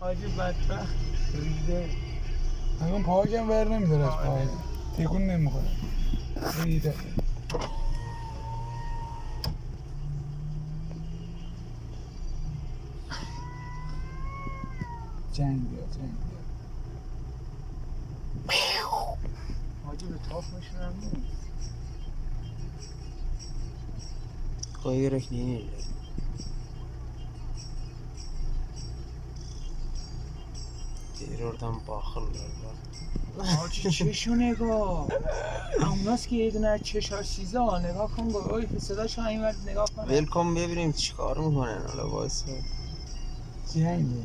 حاجی بدبخت ریده. الان پاهاگم ور نمیداره از پاهاگم، تکون نمیخوره، ریده. جنگ بیاد. حاجی به تاخمشون هم نیست. غيرك ديني. دیر oradan bakırlar. حاجی چشو نگاه. اوناست که یه دونه چشاش چیزه ها، نگاه کن گوه اوی صداش ها این ورد نگاه کن. ول کن ببینیم چیکار میکنن. حالا وایسا. جنگه.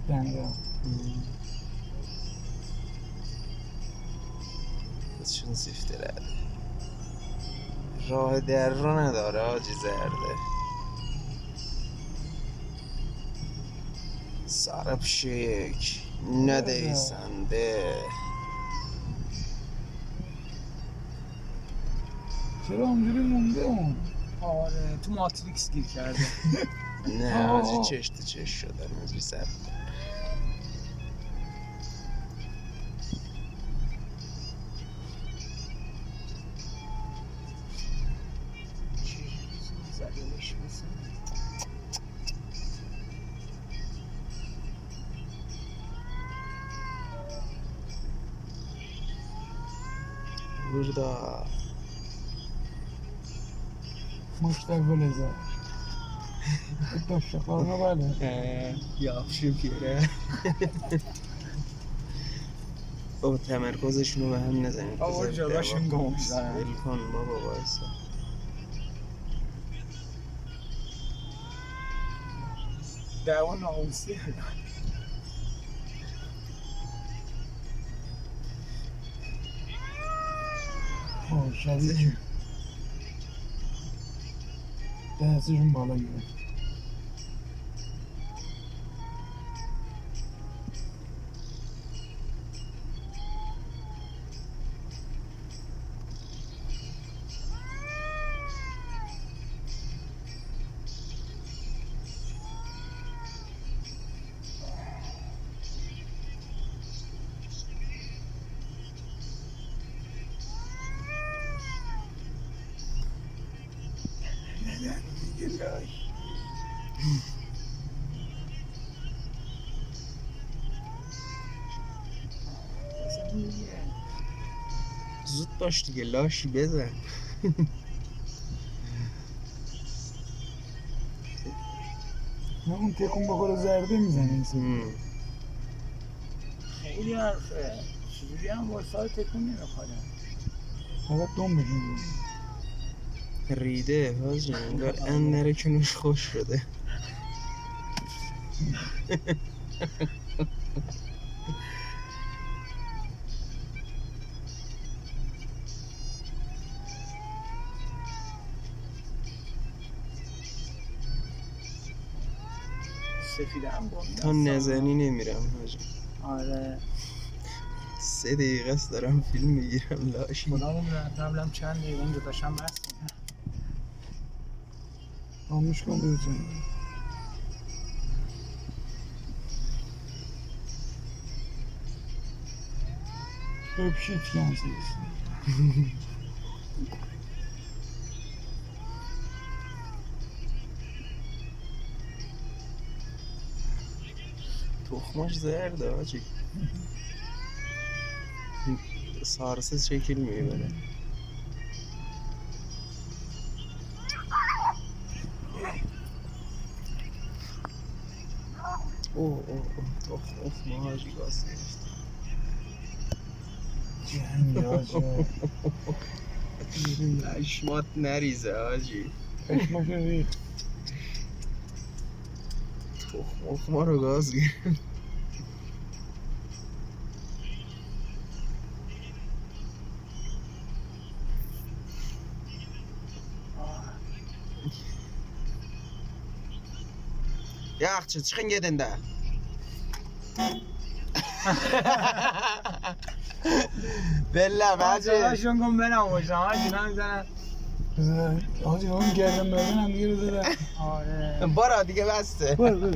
دنگه بسشون سیفته رده. راه در رو نداره آجی زرده. سرب شیک ندیسنده. چرا اونجوری مونده اون؟ آره تو ماتریکس گیر کرده. نه آجی چش تو چش شدن از بی سر. زدنش بسن. Burada مشتاق داشتاقlarına böyle. yapışıyor ki yere. بابا تمرکزشون رو به هم نزنید. آور جلوشون گم میزنن. ول کن بابا وایسا. دعوا ناموسی. شدید دستشون بالا گرفت. زود باش دیگه لاشی بزن. نه اون تکون بخوره زرده میزنه این سری. خیلی حرفه. چجوری هم واسه تکون نمیخوره. فقط دوم بشون. ریده حاجی انگار اندره کنوش خوش شده. سفیده هم گم تا نزنی نمیرم حاجی. آره 3 دقیقه است دارم فیلم میگیرم لاشی. خدامون قبلم چند دقیقه اینجا داشتم بستیم. آموش کن بزن. بپشید کنسیز. تخماش زرده حاجی. سارسه شکل میبره. اوه تخم حاجی گاز گرفت. جنگ آجه پشمات نریزه حاجی. پشماش ریخت. تخم ما رو گاز گرفت. Yaxşı, çıxın gedin də. بله بچه شون کن برم باشم حاجی نمیزنم. حاجی اون گردن بردن هم دیگه رو دادن. آره بارا دیگه بسته برو